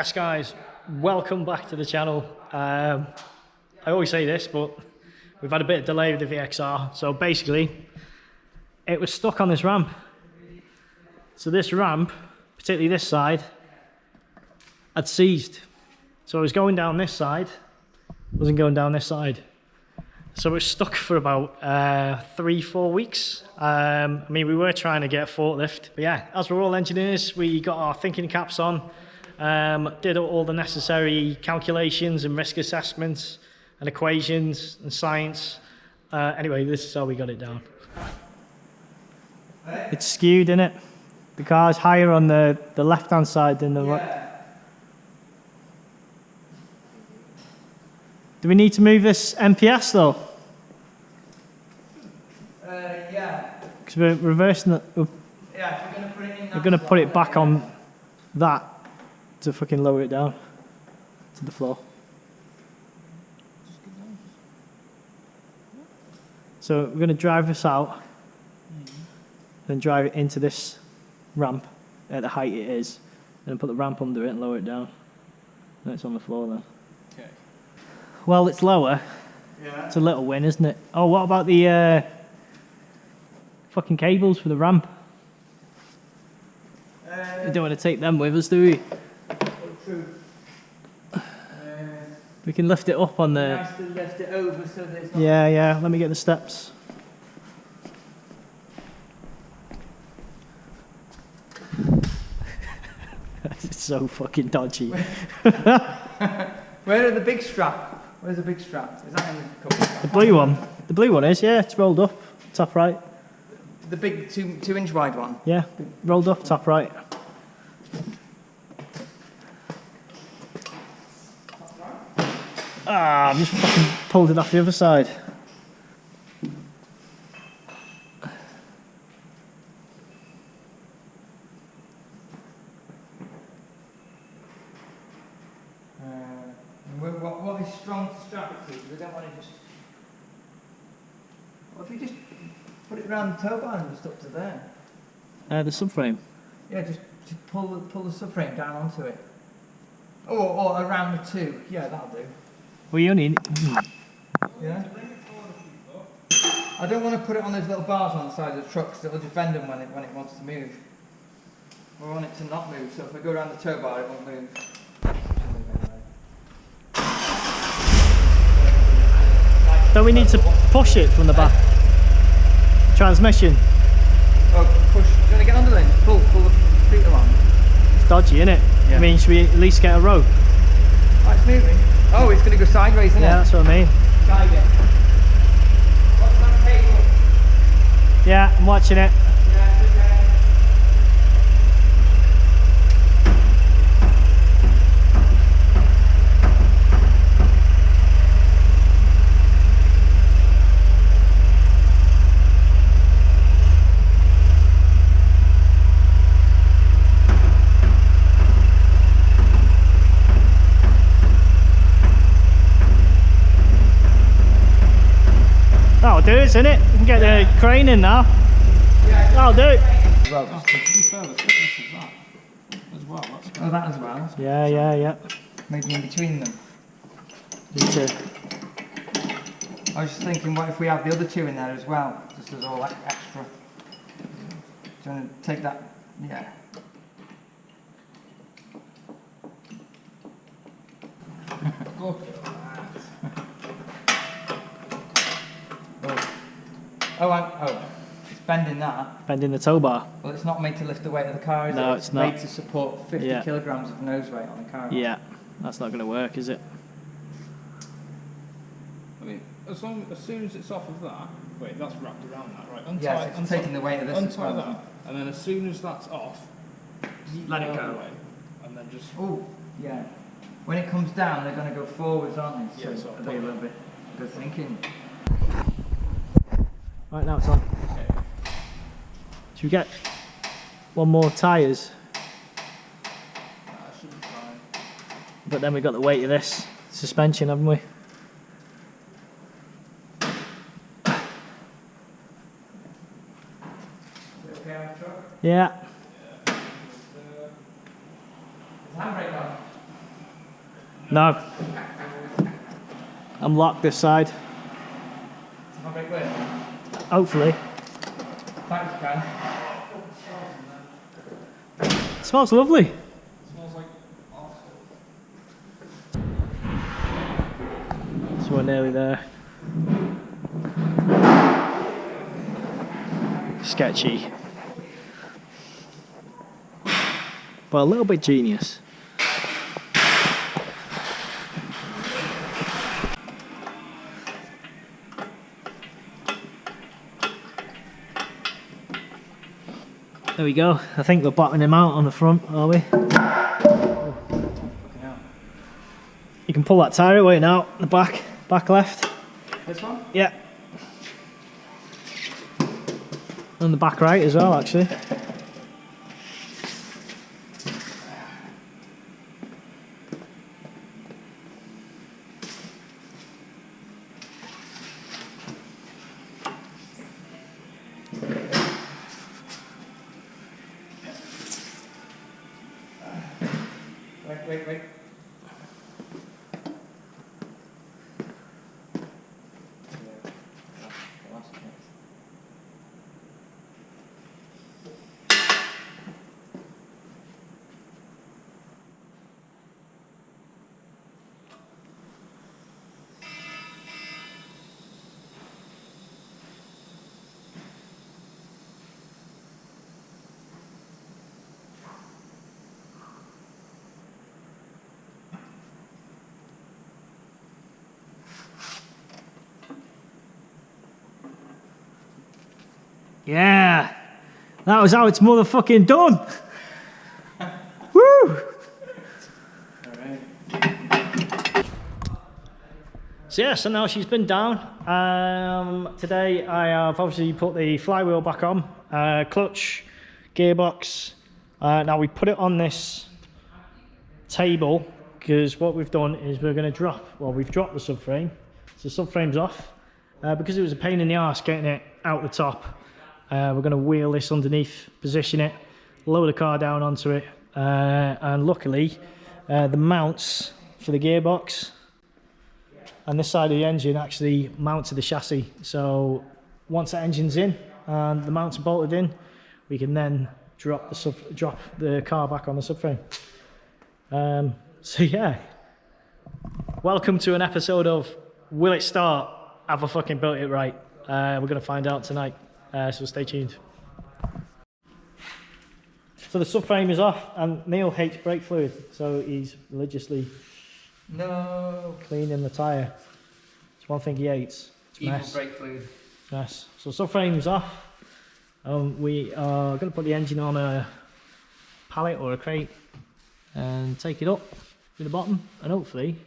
Yes guys, welcome back to the channel. I always say this, but we've had a bit of delay with the VXR. So basically, it was stuck on this ramp. So this ramp, particularly this side, had seized. So it was going down this side, wasn't going down this side. So it was stuck for about 3-4 weeks. I mean, we were trying to get a forklift, but yeah, as we're all engineers, we got our thinking caps on, did all the necessary calculations and risk assessments and equations and science. Anyway, this is how we got it down. It's skewed, isn't it? The car's higher on the left-hand side than the right. Do we need to move this MPS though? Yeah. Because we're reversing it. Yeah, if we're going to put it in. We're going to put it back on that to fucking lower it down to the floor. So we're going to drive this out, then drive it into this ramp at the height it is, and then put the ramp under it and lower it down. And it's on the floor then. Okay. Well, it's lower. Yeah. It's a little win, isn't it? Oh, what about the fucking cables for the ramp? We don't want to take them with us, do we? True. We can lift it up on the... Nice to lift it over so that it's not... Yeah, let me get the steps. It's so fucking dodgy. Where are the big strap? Where's the big strap? Is that in the couple? The blue one. The blue one is, yeah, it's rolled up, top right. The big 2-inch wide one? Yeah, rolled up, top right. Ah, I've just fucking pulled it off the other side. What is strong to strap it to? We don't want to just... What if you just put it around the tow bar and just up to there? The subframe. Yeah, just pull the subframe down onto it. Or around the two. Yeah, that'll do. Well, you only... Yeah? I don't want to put it on those little bars on the side of the truck because it'll just bend them when it wants to move. I want it to not move, so if I go around the tow bar it won't move. Don't we need to push it from the back? Transmission. Oh, push. Do you want to get under then? Pull the feet along. It's dodgy, isn't it? Yeah. I mean, should we at least get a rope? Oh, it's moving. Oh, it's going to go sideways, isn't it? Yeah, that's what I mean. Guide it. What's that cable? Yeah, I'm watching it. Yeah, it's okay. That'll do it, isn't it? We can get the crane in now. That'll do it. Well, to be fair, the thickness of that as well. That's good. Oh, that as well. Yeah. Maybe in between them. Need to... I was just thinking, what if we have the other two in there as well? Just as all that extra. Do you want to take that? Yeah. Go. Oh, it's bending that. Bending the tow bar. Well, it's not made to lift the weight of the car, is it? No, it's not. Made to support 50 kilograms of nose weight on the car. Yeah, that's not going to work, is it? I mean, as soon as it's off of that, wait, that's wrapped around that, right? Untie, Yes, it's taking the weight of this as untie well. that, and then as soon as that's off, Let it go. away, and then just... Oh, yeah. When it comes down, they're going to go forwards, aren't they? Yeah, so so it'll be a little bit good thinking. Right, now it's on. Okay. Should we get one more tyres? That should be fine. But then we've got the weight of this suspension, haven't we? Okay on the truck? Yeah. Is the handbrake on? No. I'm locked this side. I'll break clear. Hopefully. Thanks, Ken. It smells lovely. Smells like So we're nearly there. Sketchy. But a little bit genius. There we go. I think we're bottoming him out on the front, are we? You can pull that tyre away now, the back left. This one? Yeah. And the back right as well, actually. Wait. Yeah, that was how it's motherfucking done. Woo! So yeah, so now she's been down. Today I have obviously put the flywheel back on, clutch, gearbox. Now we put it on this table because what we've done is we're going to we've dropped the subframe. So the subframe's off because it was a pain in the arse getting it out the top. We're going to wheel this underneath, position it, lower the car down onto it, and luckily the mounts for the gearbox and this side of the engine actually mount to the chassis. So once the engine's in and the mounts are bolted in, we can then drop the car back on the subframe. So yeah, welcome to an episode of Will It Start? Have I fucking built it right? We're going to find out tonight. So stay tuned. So the subframe is off and Neil hates brake fluid, so he's religiously cleaning the tyre. It's one thing he hates. It's Evil mess. brake fluid. Yes. So subframe's off. We are going to put the engine on a pallet or a crate and take it up to the bottom, and hopefully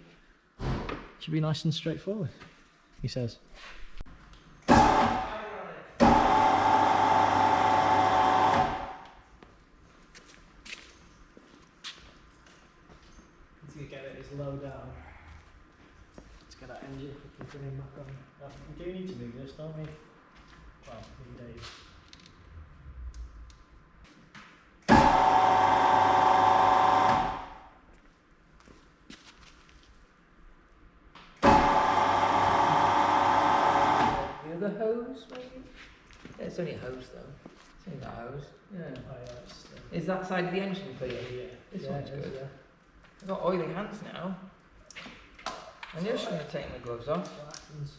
it should be nice and straightforward, he says. Get it as low down. Let's get that engine fucking back on. We do need to move this, don't we? Well, maybe Dave. The other hose, maybe? Yeah, it's only a hose though. It's only that hose. Yeah. Oh, yeah, Is that side of the engine clear? yeah. This Yeah, one's it is, good. yeah. I've got oily hands now. I'm just going to take my gloves off. What happens?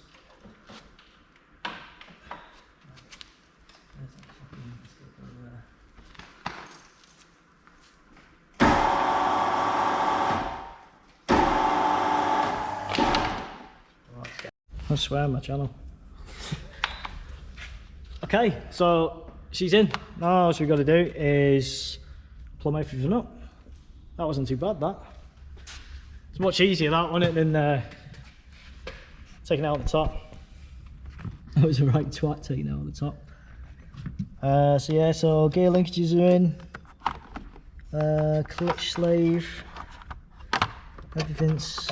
Where's that fucking stick over there? I swear on my channel. Okay, so she's in. Now all we've got to do is plumb everything up. That wasn't too bad, that. It's much easier that, wasn't it, than taking out the top. That was a right twat taking out the top. So yeah, so gear linkages are in. Clutch slave. Everything's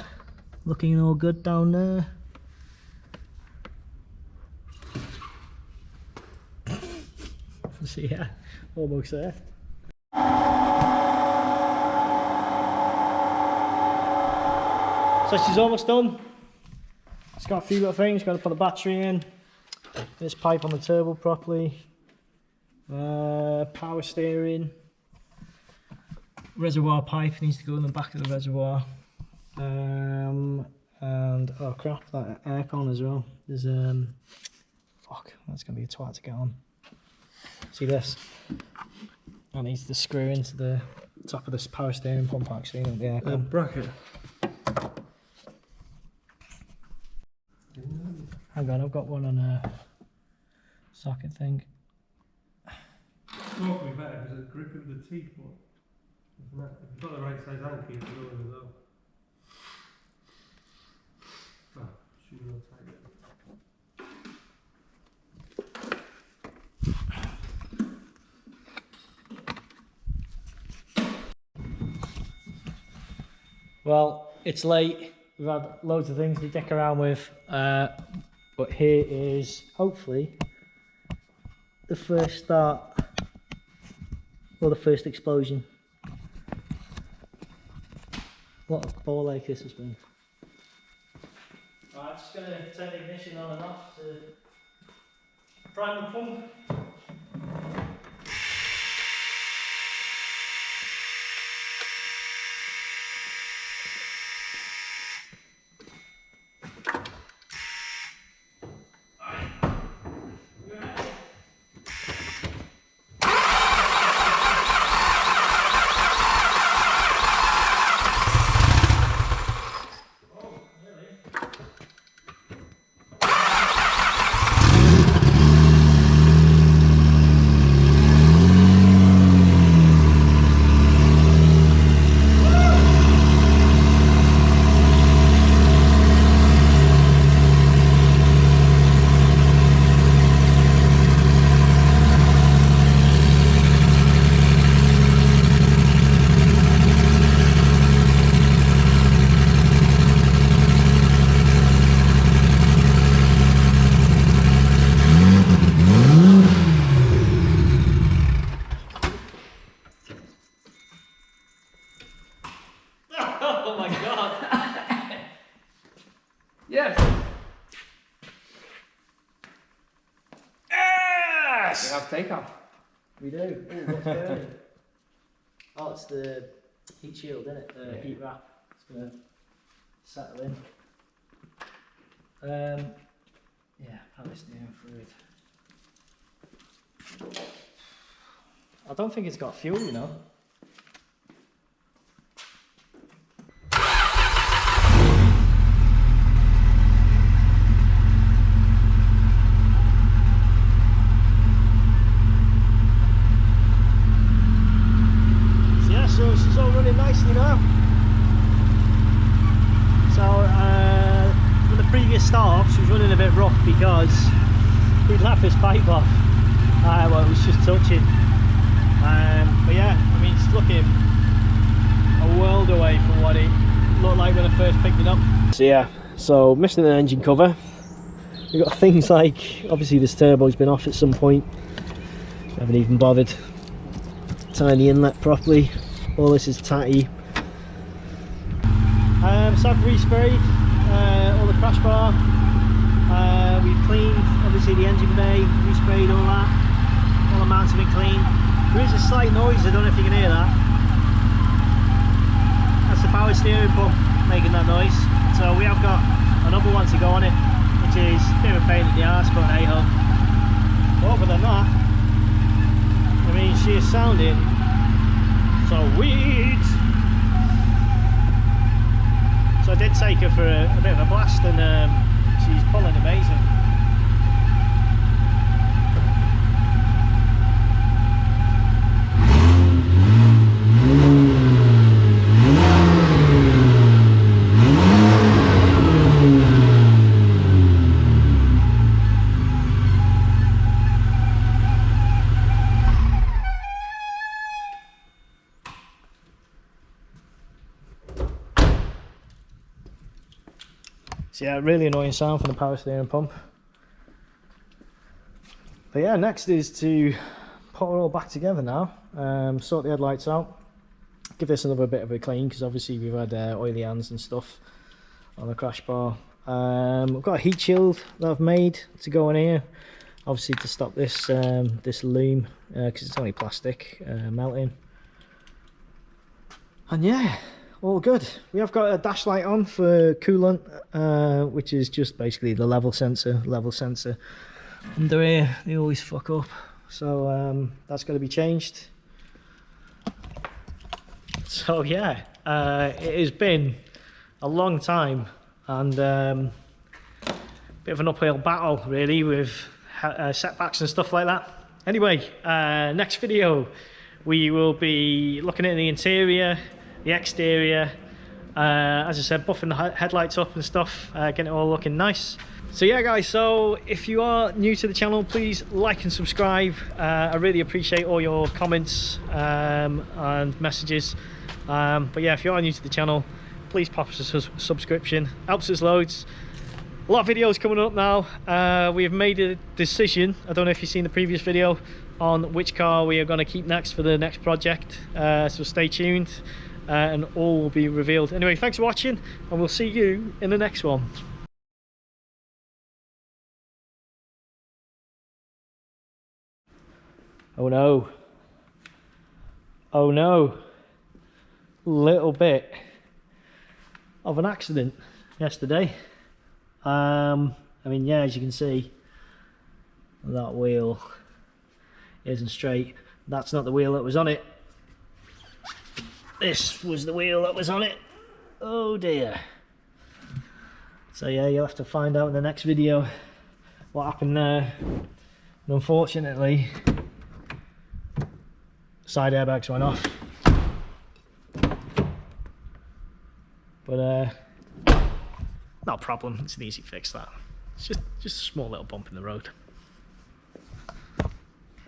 looking all good down there. So yeah, almost there. So she's almost done. It's got a few little things, got to put the battery in, this pipe on the turbo properly, power steering, reservoir pipe needs to go in the back of the reservoir, and oh crap, that aircon as well. There's fuck, that's gonna be a twat to get on. See this? That needs to screw into the top of this power steering pump actually, not the aircon. Bracket. Hang on, I've got one on a socket thing. Well, be better because it's gripping the teeth more. If you've got the right size anchor, you can go in as well. Oh, should we not tighten it? Well, it's late. We've had loads of things to dick around with, but here is hopefully the first start, or the first explosion. What a ball ache this has been. Right, I'm just going to turn the ignition on and off to prime the pump. Oh my god! Yes! Yes! We have takeoff. We do. Ooh, what's burning? Oh, it's the heat shield, isn't it? The heat wrap. It's going to settle in. Yeah, power steering fluid. I don't think it's got fuel, you know. So she's all running nicely now. So for the previous start off, she was running a bit rough because we'd left this pipe off. Well, it was just touching. But yeah, I mean, it's looking a world away from what it looked like when I first picked it up. So yeah, so missing the engine cover. We've got things like, obviously this turbo's been off at some point. Haven't even bothered tying the inlet properly. All this is tatty. So I've resprayed all the crash bar. We've cleaned obviously the engine bay, resprayed all that. All the mounts have been cleaned. There is a slight noise, I don't know if you can hear that. That's the power steering pump making that noise. So we have got another one to go on it, which is a bit of a pain in the arse, but hey ho. Other than that, I mean, she is sounding sweet. So I did take her for a bit of a blast, and she's pulling amazing. So yeah, really annoying sound from the power steering pump. But yeah, next is to put it all back together now, sort the headlights out, give this another bit of a clean, because obviously we've had oily hands and stuff on the crash bar. I've got a heat shield that I've made to go on here, obviously to stop this this loom, because it's only plastic, melting. And yeah, all good. We have got a dash light on for coolant, which is just basically the level sensor. Under here, they always fuck up, so that's going to be changed. So yeah, it has been a long time, and bit of an uphill battle really with setbacks and stuff like that. Anyway, next video we will be looking at the interior, the exterior, as I said, buffing the headlights up and stuff, getting it all looking nice. So yeah guys, so if you are new to the channel, please like and subscribe. I really appreciate all your comments and messages. But yeah, if you are new to the channel, please pop us a subscription, helps us loads. A lot of videos coming up now. We have made a decision, I don't know if you've seen the previous video, on which car we are going to keep next for the next project, so stay tuned, and all will be revealed. Anyway, thanks for watching, and we'll see you in the next one. Oh no. Oh no. Little bit of an accident yesterday. I mean, yeah, as you can see, that wheel isn't straight. That's not the wheel that was on it. This was the wheel that was on it. Oh dear. So yeah, you'll have to find out in the next video what happened there. And unfortunately, side airbags went off. But not a problem, it's an easy fix that. It's just a small little bump in the road.